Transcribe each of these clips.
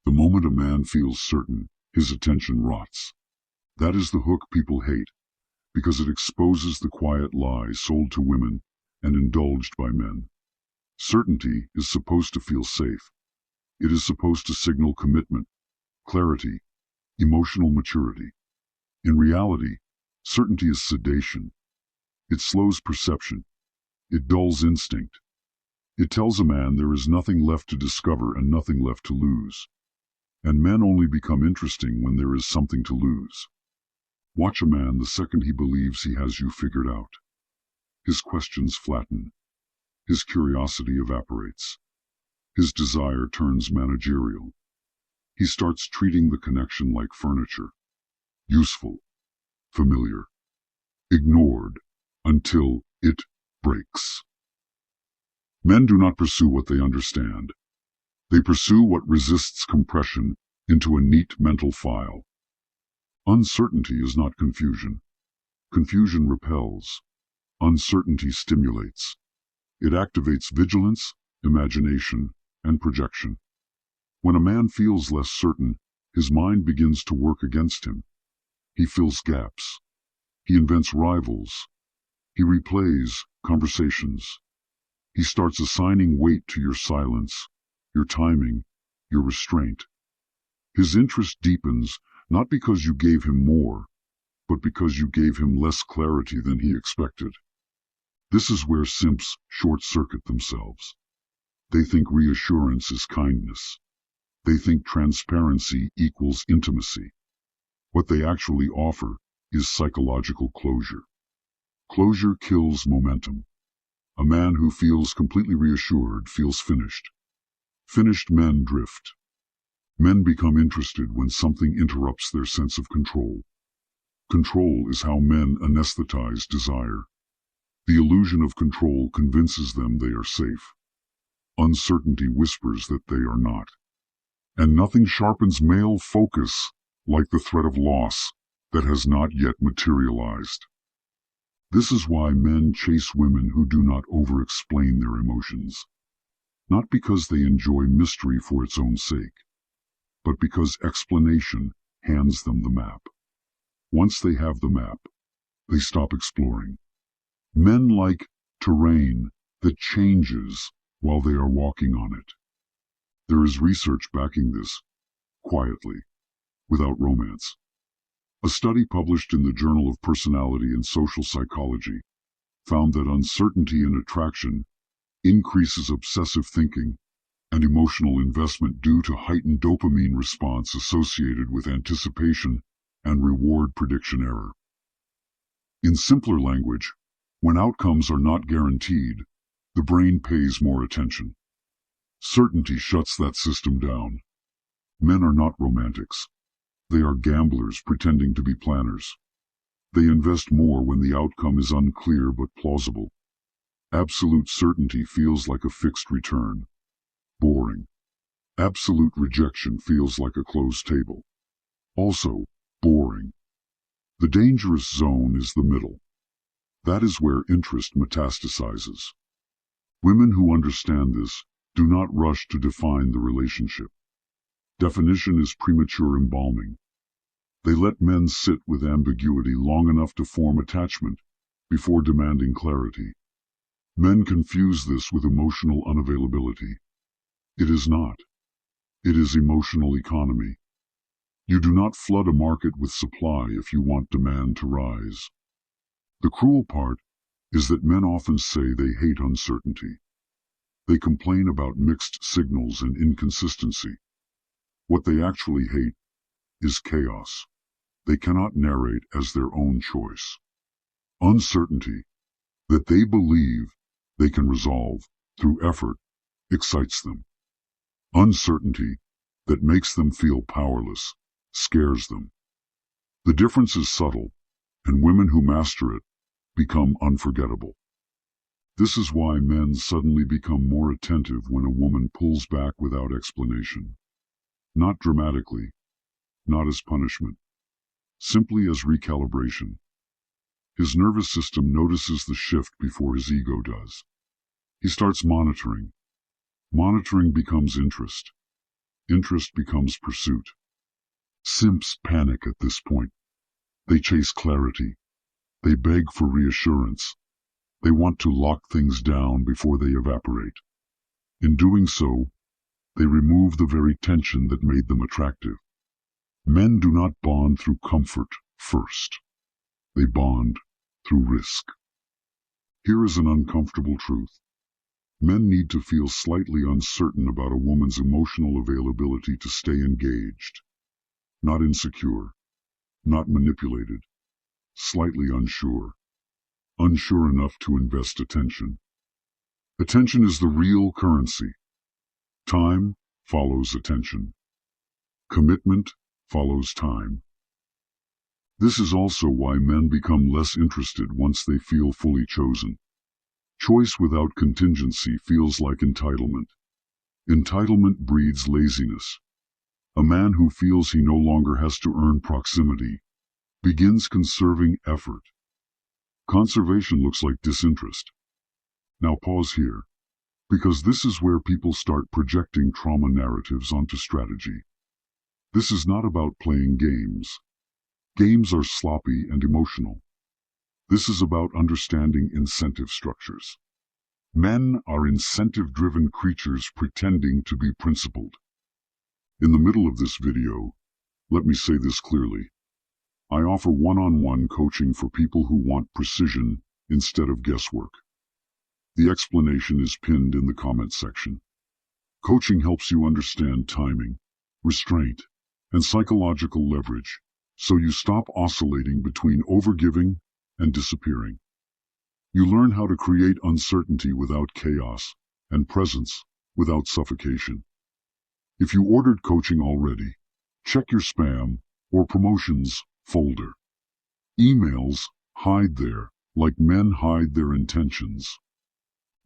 The moment a man feels certain, his attention rots. That is the hook people hate, because it exposes the quiet lies sold to women and indulged by men. Certainty is supposed to feel safe. It is supposed to signal commitment, clarity, emotional maturity. In reality, certainty is sedation. It slows perception. It dulls instinct. It tells a man there is nothing left to discover and nothing left to lose. And men only become interesting when there is something to lose. Watch a man the second he believes he has you figured out. His questions flatten. His curiosity evaporates. His desire turns managerial. He starts treating the connection like furniture. Useful, familiar, ignored until it breaks. Men do not pursue what they understand. They pursue what resists compression into a neat mental file. Uncertainty is not confusion. Confusion repels. Uncertainty stimulates. It activates vigilance, imagination, and projection. When a man feels less certain, his mind begins to work against him. He fills gaps. He invents rivals. He replays conversations. He starts assigning weight to your silence, your timing, your restraint. His interest deepens not because you gave him more, but because you gave him less clarity than he expected. This is where simps short-circuit themselves. They think reassurance is kindness. They think transparency equals intimacy. What they actually offer is psychological closure. Closure kills momentum. A man who feels completely reassured feels finished. Finished men drift. Men become interested when something interrupts their sense of control. Control is how men anesthetize desire. The illusion of control convinces them they are safe. Uncertainty whispers that they are not. And nothing sharpens male focus like the threat of loss that has not yet materialized. This is why men chase women who do not over-explain their emotions. Not because they enjoy mystery for its own sake, but because explanation hands them the map. Once they have the map, they stop exploring. Men like terrain that changes while they are walking on it. There is research backing this, quietly, without romance. A study published in the Journal of Personality and Social Psychology found that uncertainty in attraction increases obsessive thinking and emotional investment due to heightened dopamine response associated with anticipation and reward prediction error. In simpler language, when outcomes are not guaranteed, the brain pays more attention. Certainty shuts that system down. Men are not romantics. They are gamblers pretending to be planners. They invest more when the outcome is unclear but plausible. Absolute certainty feels like a fixed return. Boring. Absolute rejection feels like a closed table. Also, boring. The dangerous zone is the middle. That is where interest metastasizes. Women who understand this do not rush to define the relationship. Definition is premature embalming. They let men sit with ambiguity long enough to form attachment before demanding clarity. Men confuse this with emotional unavailability. It is not. It is emotional economy. You do not flood a market with supply if you want demand to rise. The cruel part is that men often say they hate uncertainty. They complain about mixed signals and inconsistency. What they actually hate is chaos. They cannot narrate as their own choice. Uncertainty that they believe they can resolve through effort excites them. Uncertainty that makes them feel powerless scares them. The difference is subtle, and women who master it become unforgettable. This is why men suddenly become more attentive when a woman pulls back without explanation. Not dramatically, not as punishment, simply as recalibration. His nervous system notices the shift before his ego does. He starts monitoring. Monitoring becomes interest. Interest becomes pursuit. Simps panic at this point. They chase clarity. They beg for reassurance. They want to lock things down before they evaporate. In doing so, they remove the very tension that made them attractive. Men do not bond through comfort first. They bond through risk. Here is an uncomfortable truth. Men need to feel slightly uncertain about a woman's emotional availability to stay engaged. Not insecure, not manipulated, slightly unsure. Unsure enough to invest attention. Attention is the real currency. Time follows attention. Commitment follows time. This is also why men become less interested once they feel fully chosen. Choice without contingency feels like entitlement. Entitlement breeds laziness. A man who feels he no longer has to earn proximity begins conserving effort. Conservation looks like disinterest. Now pause here, because this is where people start projecting trauma narratives onto strategy. This is not about playing games. Games are sloppy and emotional. This is about understanding incentive structures. Men are incentive-driven creatures pretending to be principled. In the middle of this video, let me say this clearly. I offer one-on-one coaching for people who want precision instead of guesswork. The explanation is pinned in the comment section. Coaching helps you understand timing, restraint, and psychological leverage, so you stop oscillating between overgiving and disappearing. You learn how to create uncertainty without chaos and presence without suffocation. If you ordered coaching already, check your spam or promotions folder. Emails hide there like men hide their intentions.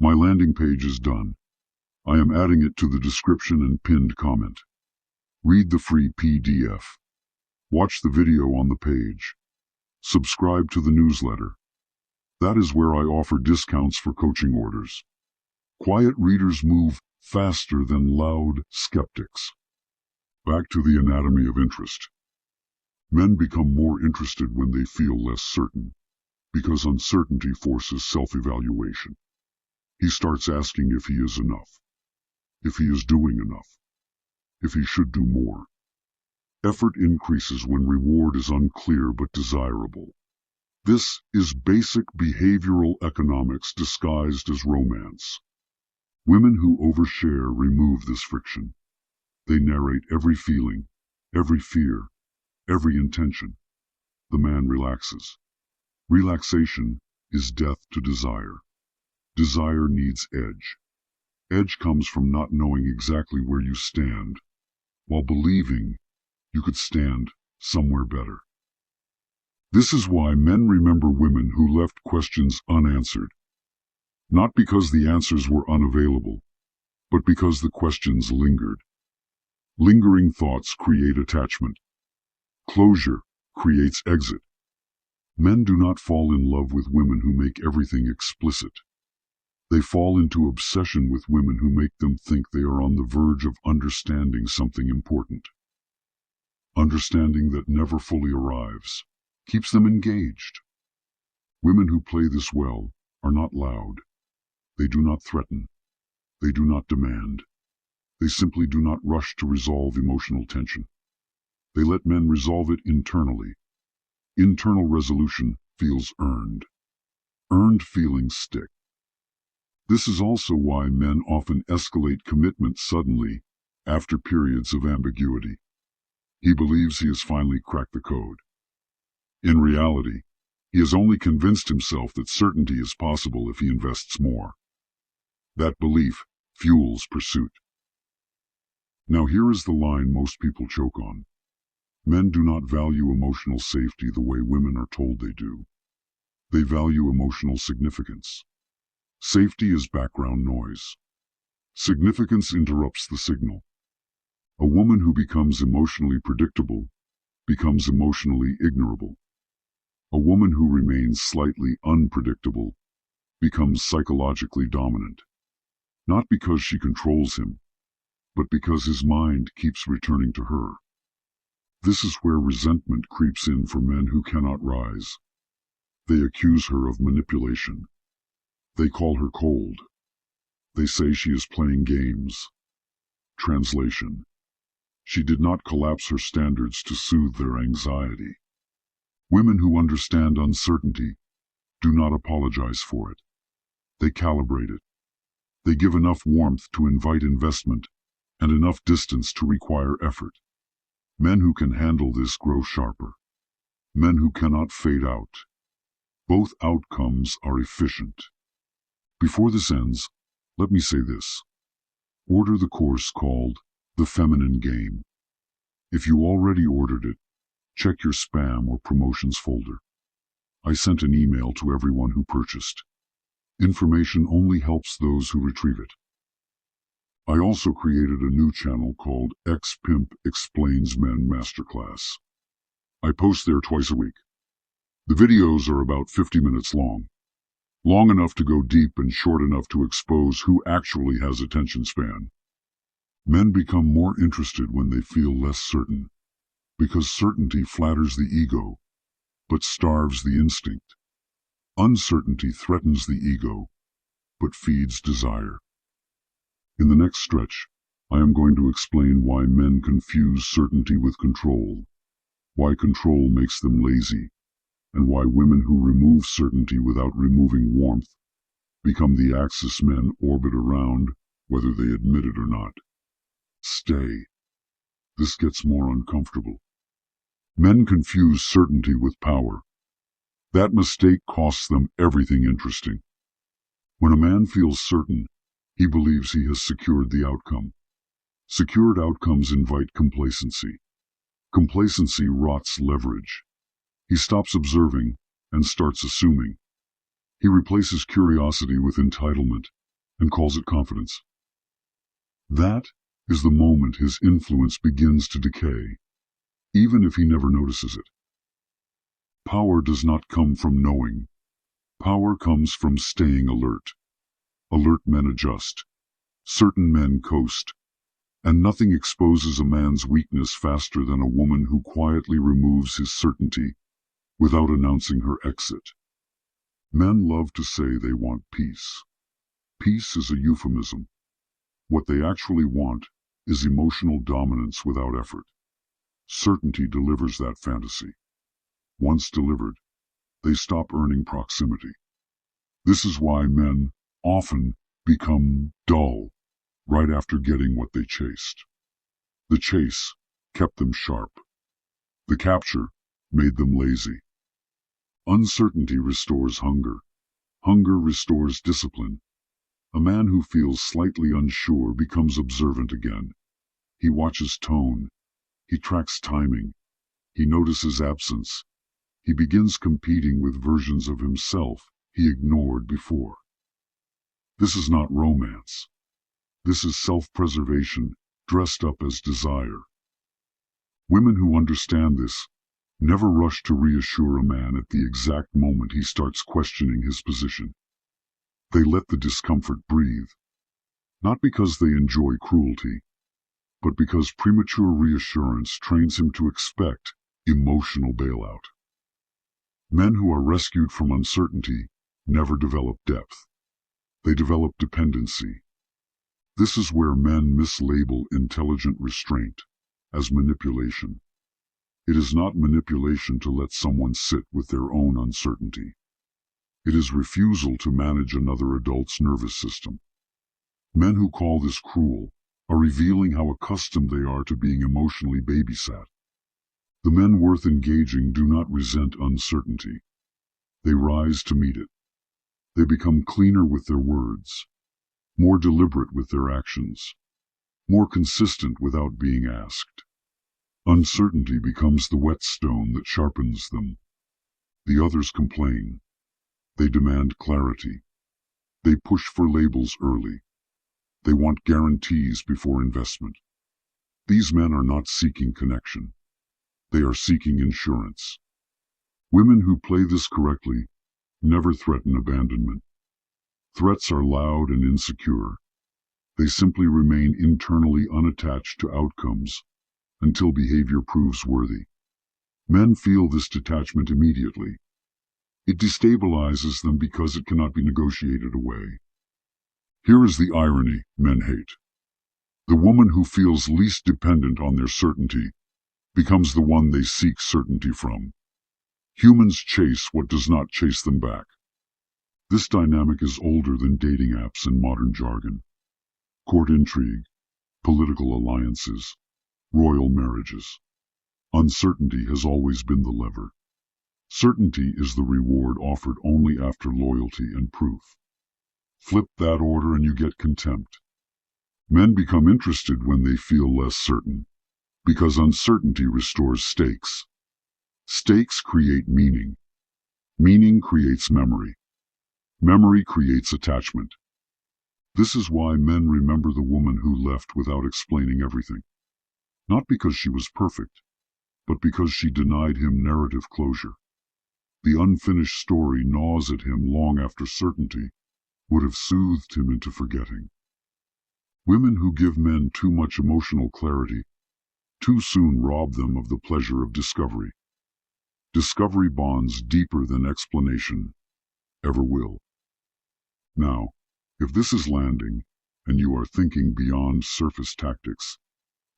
My landing page is done. I am adding it to the description and pinned comment. Read the free PDF. Watch the video on the page. Subscribe to the newsletter. That is where I offer discounts for coaching orders. Quiet readers move faster than loud skeptics. Back to the anatomy of interest. Men become more interested when they feel less certain, because uncertainty forces self-evaluation. He starts asking if he is enough, if he is doing enough, if he should do more. Effort increases when reward is unclear but desirable. This is basic behavioral economics disguised as romance. Women who overshare remove this friction. They narrate every feeling, every fear, every intention. The man relaxes. Relaxation is death to desire. Desire needs edge. Edge comes from not knowing exactly where you stand, while believing you could stand somewhere better. This is why men remember women who left questions unanswered. Not because the answers were unavailable, but because the questions lingered. Lingering thoughts create attachment. Closure creates exit. Men do not fall in love with women who make everything explicit. They fall into obsession with women who make them think they are on the verge of understanding something important. Understanding that never fully arrives keeps them engaged. Women who play this well are not loud. They do not threaten. They do not demand. They simply do not rush to resolve emotional tension. They let men resolve it internally. Internal resolution feels earned. Earned feelings stick. This is also why men often escalate commitment suddenly after periods of ambiguity. He believes he has finally cracked the code. In reality, he has only convinced himself that certainty is possible if he invests more. That belief fuels pursuit. Now here is the line most people choke on. Men do not value emotional safety the way women are told they do. They value emotional significance. Safety is background noise. Significance interrupts the signal. A woman who becomes emotionally predictable becomes emotionally ignorable. A woman who remains slightly unpredictable becomes psychologically dominant. Not because she controls him, but because his mind keeps returning to her. This is where resentment creeps in for men who cannot rise. They accuse her of manipulation. They call her cold. They say she is playing games. Translation: she did not collapse her standards to soothe their anxiety. Women who understand uncertainty do not apologize for it. They calibrate it. They give enough warmth to invite investment and enough distance to require effort. Men who can handle this grow sharper. Men who cannot fade out. Both outcomes are efficient. Before this ends, let me say this. Order the course called The Feminine Game. If you already ordered it, check your spam or promotions folder. I sent an email to everyone who purchased. Information only helps those who retrieve it. I also created a new channel called Ex-Pimp Explains Men Masterclass. I post there twice a week. The videos are about 50 minutes long enough to go deep and short enough to expose who actually has attention span. Men become more interested when they feel less certain, because certainty flatters the ego, but starves the instinct. Uncertainty threatens the ego, but feeds desire. In the next stretch, I am going to explain why men confuse certainty with control, why control makes them lazy, and why women who remove certainty without removing warmth become the axis men orbit around, whether they admit it or not. Stay. This gets more uncomfortable. Men confuse certainty with power. That mistake costs them everything interesting. When a man feels certain, he believes he has secured the outcome. Secured outcomes invite complacency. Complacency rots leverage. He stops observing and starts assuming. He replaces curiosity with entitlement and calls it confidence. That is the moment his influence begins to decay, even if he never notices it. Power does not come from knowing. Power comes from staying alert. Alert men adjust. Certain men coast. And nothing exposes a man's weakness faster than a woman who quietly removes his certainty without announcing her exit. Men love to say they want peace. Peace is a euphemism. What they actually want is emotional dominance without effort. Certainty delivers that fantasy. Once delivered, they stop earning proximity. This is why men often become dull right after getting what they chased. The chase kept them sharp. The capture made them lazy. Uncertainty restores hunger. Hunger restores discipline. A man who feels slightly unsure becomes observant again. He watches tone. He tracks timing. He notices absence. He begins competing with versions of himself he ignored before. This is not romance. This is self-preservation dressed up as desire. Women who understand this never rush to reassure a man at the exact moment he starts questioning his position. They let the discomfort breathe, not because they enjoy cruelty, but because premature reassurance trains him to expect emotional bailout. Men who are rescued from uncertainty never develop depth. They develop dependency. This is where men mislabel intelligent restraint as manipulation. It is not manipulation to let someone sit with their own uncertainty. It is refusal to manage another adult's nervous system. Men who call this cruel are revealing how accustomed they are to being emotionally babysat. The men worth engaging do not resent uncertainty. They rise to meet it. They become cleaner with their words, more deliberate with their actions, more consistent without being asked. Uncertainty becomes the whetstone that sharpens them. The others complain. They demand clarity. They push for labels early. They want guarantees before investment. These men are not seeking connection. They are seeking insurance. Women who play this correctly never threaten abandonment. Threats are loud and insecure. They simply remain internally unattached to outcomes until behavior proves worthy. Men feel this detachment immediately. It destabilizes them because it cannot be negotiated away. Here is the irony men hate. The woman who feels least dependent on their certainty becomes the one they seek certainty from. Humans chase what does not chase them back. This dynamic is older than dating apps and modern jargon. Court intrigue, political alliances, royal marriages. Uncertainty has always been the lever. Certainty is the reward offered only after loyalty and proof. Flip that order and you get contempt. Men become interested when they feel less certain, because uncertainty restores stakes. Stakes create meaning. Meaning creates memory. Memory creates attachment. This is why men remember the woman who left without explaining everything. Not because she was perfect, but because she denied him narrative closure. The unfinished story gnaws at him long after certainty would have soothed him into forgetting. Women who give men too much emotional clarity too soon rob them of the pleasure of discovery. Discovery bonds deeper than explanation ever will. Now, if this is landing, and you are thinking beyond surface tactics,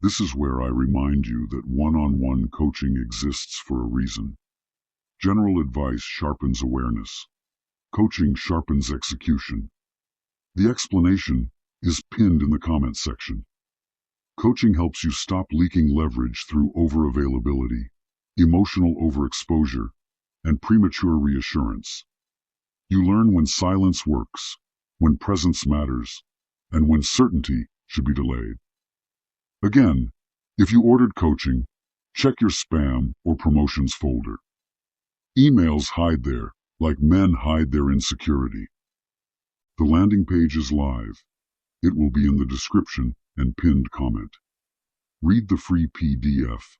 this is where I remind you that one-on-one coaching exists for a reason. General advice sharpens awareness. Coaching sharpens execution. The explanation is pinned in the comment section. Coaching helps you stop leaking leverage through over-availability, emotional overexposure, and premature reassurance. You learn when silence works, when presence matters, and when certainty should be delayed. Again, if you ordered coaching, check your spam or promotions folder. Emails hide there, like men hide their insecurity. The landing page is live. It will be in the description and pinned comment. Read the free PDF.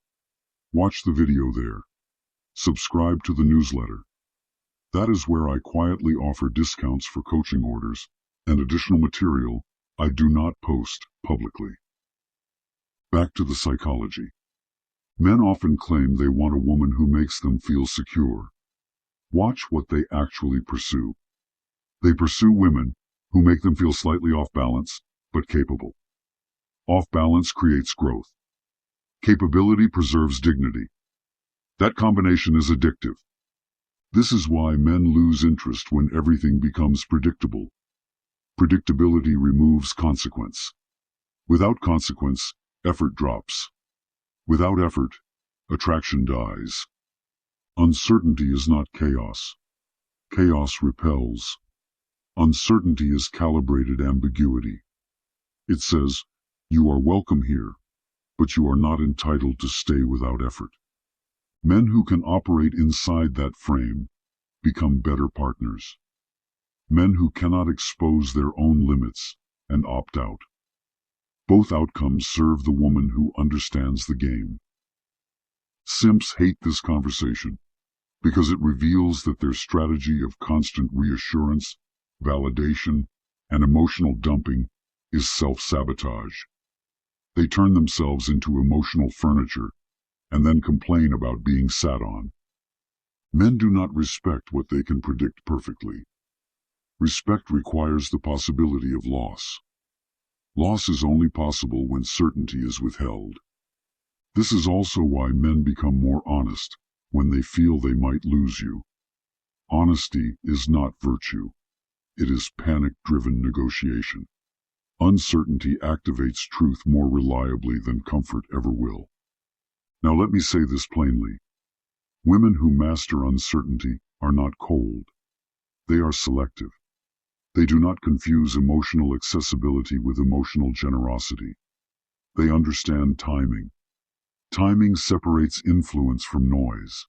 Watch the video there. Subscribe to the newsletter. That is where I quietly offer discounts for coaching orders and additional material I do not post publicly. Back to the psychology. Men often claim they want a woman who makes them feel secure. Watch what they actually pursue. They pursue women who make them feel slightly off balance, but capable. Off balance creates growth. Capability preserves dignity. That combination is addictive. This is why men lose interest when everything becomes predictable. Predictability removes consequence. Without consequence, effort drops. Without effort, attraction dies. Uncertainty is not chaos. Chaos repels. Uncertainty is calibrated ambiguity. It says, you are welcome here, but you are not entitled to stay without effort. Men who can operate inside that frame become better partners. Men who cannot expose their own limits and opt out. Both outcomes serve the woman who understands the game. Simps hate this conversation because it reveals that their strategy of constant reassurance, validation, and emotional dumping is self-sabotage. They turn themselves into emotional furniture and then complain about being sat on. Men do not respect what they can predict perfectly. Respect requires the possibility of loss. Loss is only possible when certainty is withheld. This is also why men become more honest when they feel they might lose you. Honesty is not virtue. It is panic-driven negotiation. Uncertainty activates truth more reliably than comfort ever will. Now let me say this plainly. Women who master uncertainty are not cold. They are selective. They do not confuse emotional accessibility with emotional generosity. They understand timing. Timing separates influence from noise.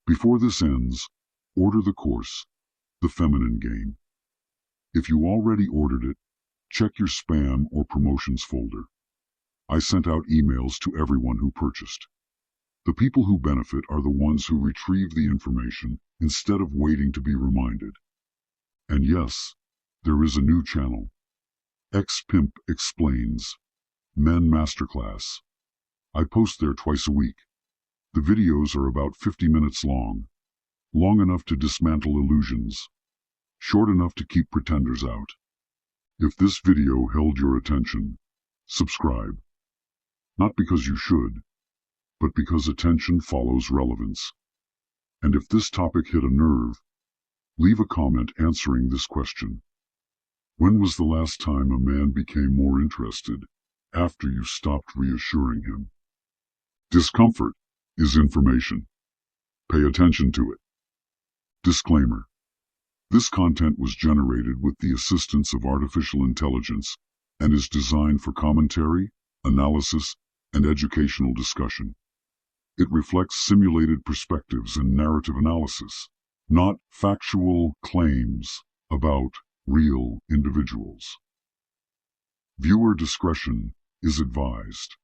Before this ends, order the course, The Feminine Game. If you already ordered it, check your spam or promotions folder. I sent out emails to everyone who purchased. The people who benefit are the ones who retrieve the information instead of waiting to be reminded. And yes, there is a new channel. Ex-Pimp Explains, Men Masterclass. I post there twice a week. The videos are about 50 minutes long enough to dismantle illusions, short enough to keep pretenders out. If this video held your attention, subscribe. Not because you should, but because attention follows relevance. And if this topic hit a nerve, leave a comment answering this question. When was the last time a man became more interested after you stopped reassuring him? Discomfort is information. Pay attention to it. Disclaimer. This content was generated with the assistance of artificial intelligence and is designed for commentary, analysis, and educational discussion. It reflects simulated perspectives and narrative analysis, not factual claims about real individuals. Viewer discretion is advised.